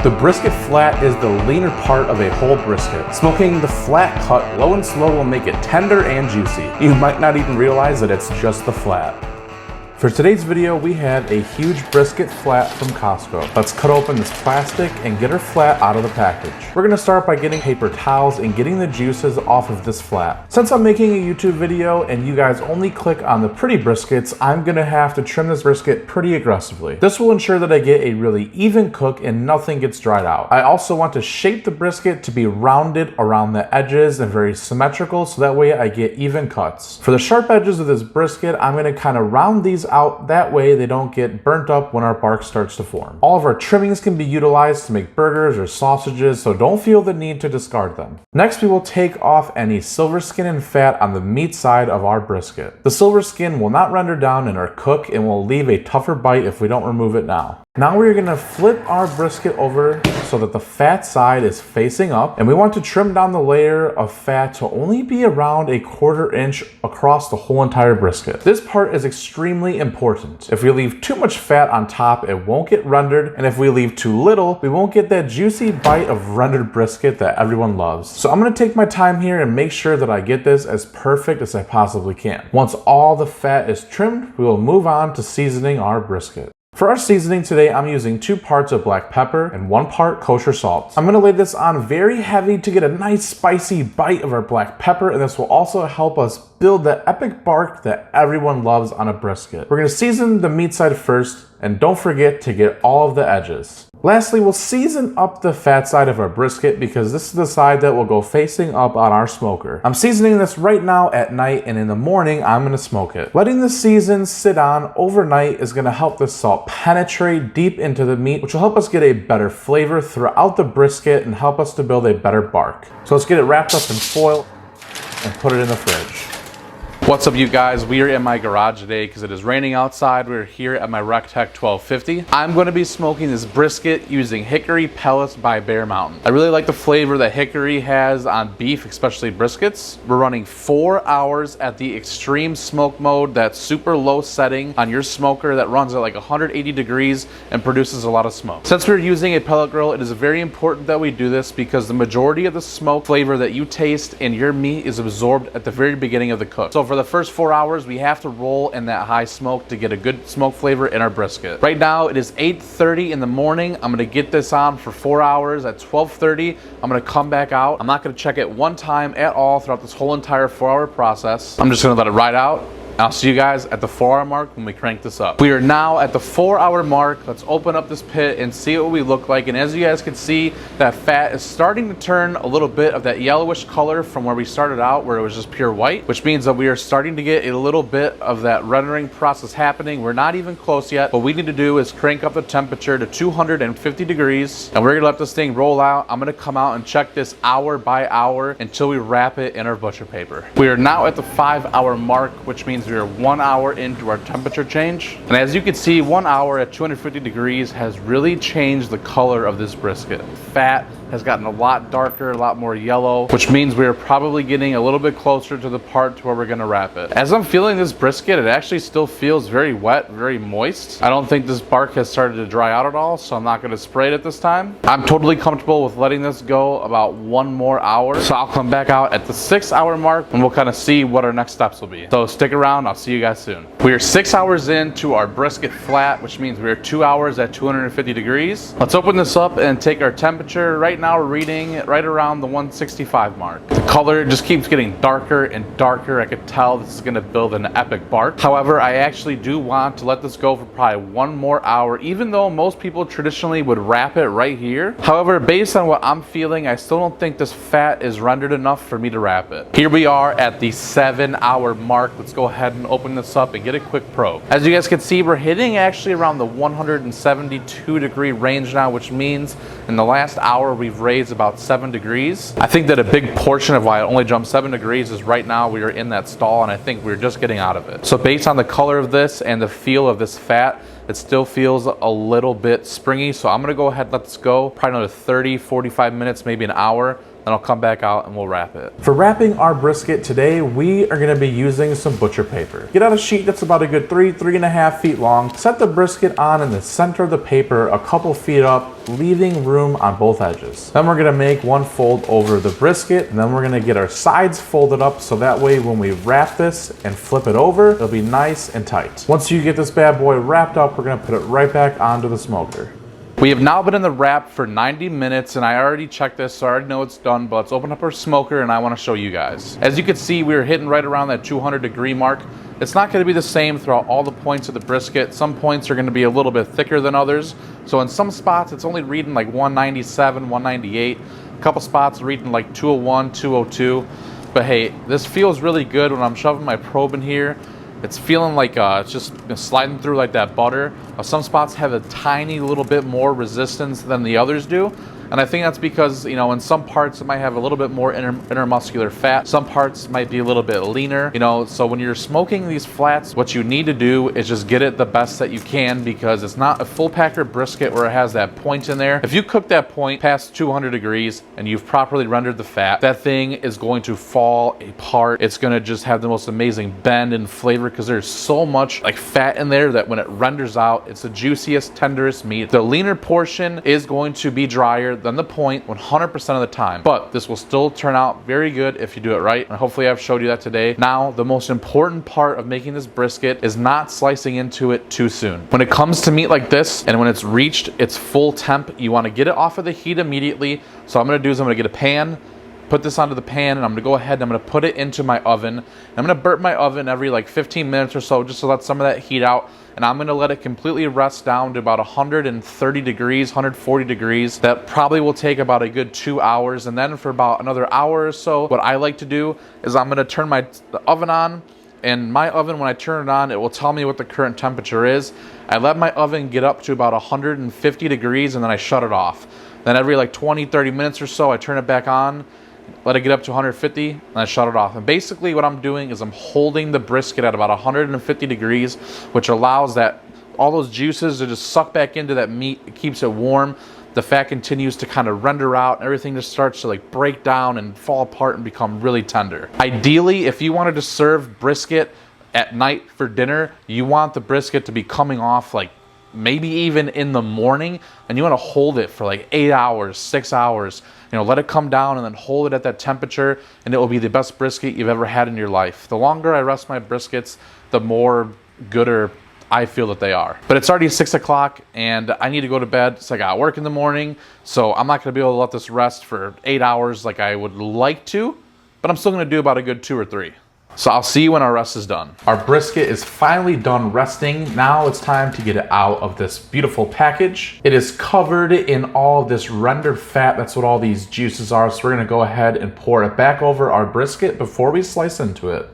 The brisket flat is the leaner part of a whole brisket. Smoking the flat cut low and slow will make it tender and juicy. You might not even realize that it's just the flat. For today's video, we have a huge brisket flat from Costco. Let's cut open this plastic and get our flat out of the package. We're gonna start by getting paper towels and getting the juices off of this flat. Since I'm making a YouTube video and you guys only click on the pretty briskets, I'm gonna have to trim this brisket pretty aggressively. This will ensure that I get a really even cook and nothing gets dried out. I also want to shape the brisket to be rounded around the edges and very symmetrical so that way I get even cuts. For the sharp edges of this brisket, I'm gonna kind of round these out, that way they don't get burnt up when our bark starts to form. All of our trimmings can be utilized to make burgers or sausages, so don't feel the need to discard them. Next, we will take off any silver skin and fat on the meat side of our brisket. The silver skin will not render down in our cook and will leave a tougher bite if we don't remove it now. Now we're gonna flip our brisket over so that the fat side is facing up, and we want to trim down the layer of fat to only be around a 1/4 inch across the whole entire brisket. This part is extremely important. If we leave too much fat on top, it won't get rendered, and if we leave too little, we won't get that juicy bite of rendered brisket that everyone loves. So I'm gonna take my time here and make sure that I get this as perfect as I possibly can. Once all the fat is trimmed, we will move on to seasoning our brisket. For our seasoning today, I'm using 2 parts of black pepper and 1 part kosher salt. I'm gonna lay this on very heavy to get a nice spicy bite of our black pepper, and this will also help us build that epic bark that everyone loves on a brisket. We're gonna season the meat side first, and don't forget to get all of the edges. Lastly, we'll season up the fat side of our brisket because this is the side that will go facing up on our smoker. I'm seasoning this right now at night, and in the morning, I'm gonna smoke it. Letting the season sit on overnight is gonna help the salt penetrate deep into the meat, which will help us get a better flavor throughout the brisket and help us to build a better bark. So let's get it wrapped up in foil and put it in the fridge. What's up, you guys? We are in my garage today because it is raining outside. We're here at my Rectech 1250. I'm going to be smoking this brisket using hickory pellets by Bear Mountain. I really like the flavor that hickory has on beef, especially briskets. We're running 4 hours at the extreme smoke mode, that super low setting on your smoker that runs at like 180 degrees and produces a lot of smoke. Since we're using a pellet grill, it is very important that we do this because the majority of the smoke flavor that you taste in your meat is absorbed at the very beginning of the cook. So for the first 4 hours, we have to roll in that high smoke to get a good smoke flavor in our brisket. Right now, it is 8:30 in the morning. I'm gonna get this on for 4 hours. At 12:30, I'm gonna come back out. I'm not gonna check it one time at all throughout this whole entire 4-hour process. I'm just gonna let it ride out. I'll see you guys at the 4-hour mark when we crank this up. We are now at the 4-hour mark. Let's open up this pit and see what we look like. And as you guys can see, that fat is starting to turn a little bit of that yellowish color from where we started out, where it was just pure white, which means that we are starting to get a little bit of that rendering process happening. We're not even close yet. What we need to do is crank up the temperature to 250 degrees, and we're gonna let this thing roll out. I'm gonna come out and check this hour by hour until we wrap it in our butcher paper. We are now at the 5-hour mark, which means we are 1 hour into our temperature change. And as you can see, 1 hour at 250 degrees has really changed the color of this brisket. Fat has gotten a lot darker, a lot more yellow, which means we are probably getting a little bit closer to the part to where we're gonna wrap it. As I'm feeling this brisket, it actually still feels very wet, very moist. I don't think this bark has started to dry out at all, so I'm not gonna spray it at this time. I'm totally comfortable with letting this go about 1 more hour. So I'll come back out at the 6-hour mark and we'll kind of see what our next steps will be. So stick around, I'll see you guys soon. We are 6 hours into our brisket flat, which means we are 2 hours at 250 degrees. Let's open this up and take our temperature. Right now we're reading right around the 165 mark. The color just keeps getting darker and darker. I could tell this is gonna build an epic bark. However, I actually do want to let this go for probably 1 more hour, even though most people traditionally would wrap it right here. However, based on what I'm feeling, I still don't think this fat is rendered enough for me to wrap it. Here we are at the 7-hour mark. Let's go ahead and open this up and get a quick probe. As you guys can see, we're hitting actually around the 172 degree range now, which means in the last hour we've raised about 7 degrees. I think that a big portion of why it only jumped 7 degrees is right now we are in that stall, and I think we're just getting out of it. So based on the color of this and the feel of this fat, it still feels a little bit springy, so I'm gonna go ahead and let this go probably another 30, 45 minutes, maybe an hour. then I'll come back out and we'll wrap it. For wrapping our brisket today, we are gonna be using some butcher paper. Get out a sheet that's about a good 3.5 feet long. Set the brisket on in the center of the paper, a couple feet up, leaving room on both edges. Then we're gonna make one fold over the brisket, and then we're gonna get our sides folded up so that way when we wrap this and flip it over, it'll be nice and tight. Once you get this bad boy wrapped up, we're gonna put it right back onto the smoker. We have now been in the wrap for 90 minutes and I already checked this, so I already know it's done, but let's open up our smoker and I want to show you guys. As you can see, we were hitting right around that 200-degree mark. It's not going to be the same throughout all the points of the brisket. Some points are going to be a little bit thicker than others. So in some spots, it's only reading like 197, 198. A couple spots reading like 201, 202. But hey, this feels really good when I'm shoving my probe in here. It's feeling like it's just sliding through like that butter. Some spots have a tiny little bit more resistance than the others do. And I think that's because, you know, in some parts it might have a little bit more intermuscular fat. Some parts might be a little bit leaner, you know. So when you're smoking these flats, what you need to do is just get it the best that you can, because it's not a full packer brisket where it has that point in there. If you cook that point past 200 degrees and you've properly rendered the fat, that thing is going to fall apart. It's going to just have the most amazing bend and flavor because there's so much like fat in there that when it renders out, it's the juiciest, tenderest meat. The leaner portion is going to be drier than the point 100% of the time, but this will still turn out very good if you do it right, and hopefully I've showed you that today. Now, the most important part of making this brisket is not slicing into it too soon. When it comes to meat like this, and when it's reached its full temp, you want to get it off of the heat immediately. So what I'm going to do is I'm going to get a pan, put this onto the pan, and I'm going to go ahead and I'm going to put it into my oven. I'm going to burp my oven every like 15 minutes or so just to let some of that heat out, and I'm going to let it completely rest down to about 130 degrees, 140 degrees. That probably will take about a good 2 hours, and then for about another hour or so, what I like to do is I'm going to turn the oven on. And my oven, when I turn it on, it will tell me what the current temperature is. I let my oven get up to about 150 degrees and then I shut it off. Then every like 20-30 minutes or so, I turn it back on, let it get up to 150, and I shut it off. And basically what I'm doing is I'm holding the brisket at about 150 degrees, which allows that all those juices to just suck back into that meat. It keeps it warm. The fat continues to kind of render out, and everything just starts to like break down and fall apart and become really tender. Ideally, if you wanted to serve brisket at night for dinner, you want the brisket to be coming off like maybe even in the morning, and you want to hold it for like 8 hours, 6 hours. You know, let it come down and then hold it at that temperature, and it will be the best brisket you've ever had in your life. The longer I rest my briskets, the more gooder I feel that they are. But it's already 6 o'clock and I need to go to bed. So I got work in the morning, so I'm not gonna be able to let this rest for 8 hours like I would like to, but I'm still gonna do about a good 2 or 3. So I'll see you when our rest is done. Our brisket is finally done resting. Now it's time to get it out of this beautiful package. It is covered in all of this rendered fat. That's what all these juices are. So we're gonna go ahead and pour it back over our brisket before we slice into it.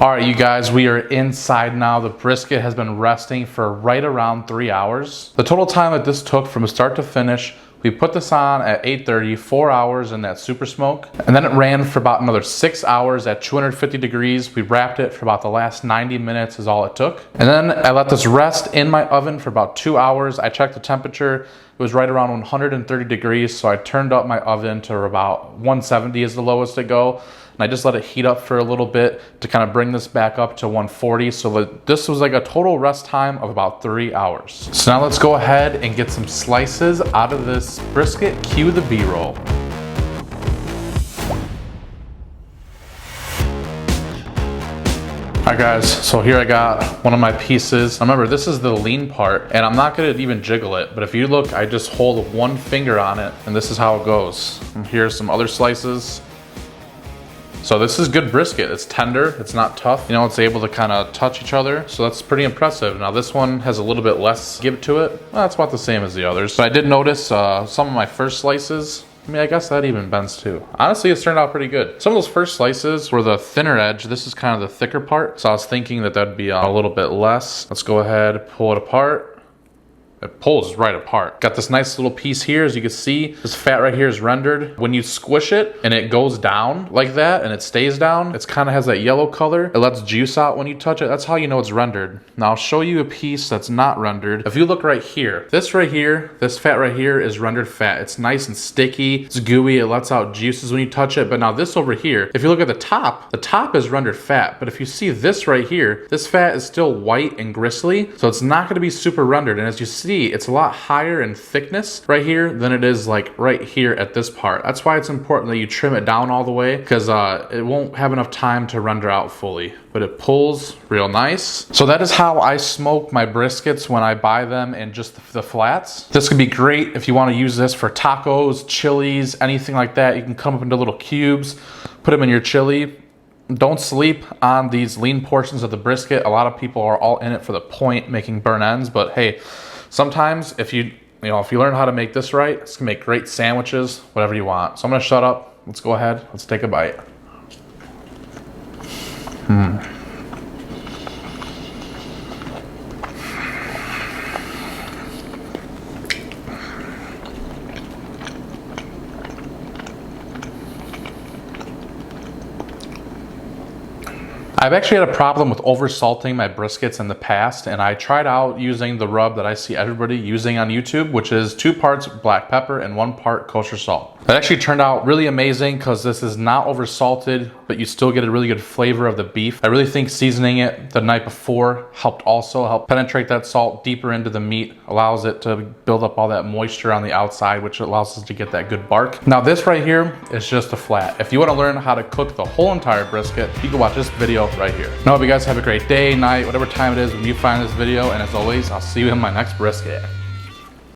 All right, you guys, we are inside now. The brisket has been resting for right around 3 hours. The total time that this took from start to finish, we put this on at 8:30, 4 hours in that super smoke. And then it ran for about another 6 hours at 250 degrees. We wrapped it for about the last 90 minutes is all it took. And then I let this rest in my oven for about 2 hours. I checked the temperature. It was right around 130 degrees. So I turned up my oven to about 170 is the lowest it go. And I just let it heat up for a little bit to kind of bring this back up to 140. So that this was like a total rest time of about 3 hours. So now let's go ahead and get some slices out of this brisket. Cue the B-roll. Alright guys, so here I got one of my pieces. Remember, this is the lean part, and I'm not gonna even jiggle it, but if you look, I just hold one finger on it, and this is how it goes. And here's some other slices. So this is good brisket. It's tender, it's not tough. You know, it's able to kind of touch each other, so that's pretty impressive. Now this one has a little bit less give to it. Well, that's about the same as the others. But I did notice some of my first slices, I mean, I guess that even bends too. Honestly, it's turned out pretty good. Some of those first slices were the thinner edge. This is kind of the thicker part. So I was thinking that that'd be a little bit less. Let's go ahead, pull it apart. it pulls right apart. Got this nice little piece here. As you can see, this fat right here is rendered. When you squish it and it goes down like that and it stays down, it kind of has that yellow color. It lets juice out when you touch it. That's how you know it's rendered. Now I'll show you a piece that's not rendered. If you look right here, this fat right here is rendered fat. It's nice and sticky. It's gooey. It lets out juices when you touch it. But now this over here, if you look at the top is rendered fat. But if you see this right here, this fat is still white and gristly. So it's not going to be super rendered. And as you see, it's a lot higher in thickness right here than it is like right here at this part. That's why it's important that you trim it down all the way, because it won't have enough time to render out fully. But it pulls real nice. So that is how I smoke my briskets when I buy them in just the flats. This could be great if you want to use this for tacos, chilies, anything like that. You can cut them up into little cubes, put them in your chili. Don't sleep on these lean portions of the brisket. A lot of people are all in it for the point, making burn ends. But hey, sometimes if you learn how to make this right, it's gonna make great sandwiches, whatever you want. So I'm gonna shut up. Let's go ahead. Let's take a bite. I've actually had a problem with over salting my briskets in the past, and I tried out using the rub that I see everybody using on YouTube, which is 2 parts black pepper and 1 part kosher salt. That actually turned out really amazing because this is not over salted, but you still get a really good flavor of the beef. I really think seasoning it the night before helped penetrate that salt deeper into the meat, allows it to build up all that moisture on the outside, which allows us to get that good bark. Now this right here is just a flat. If you want to learn how to cook the whole entire brisket, you can watch this video right here. Now I hope you guys have a great day, night, whatever time it is when you find this video, and as always, I'll see you in my next brisket.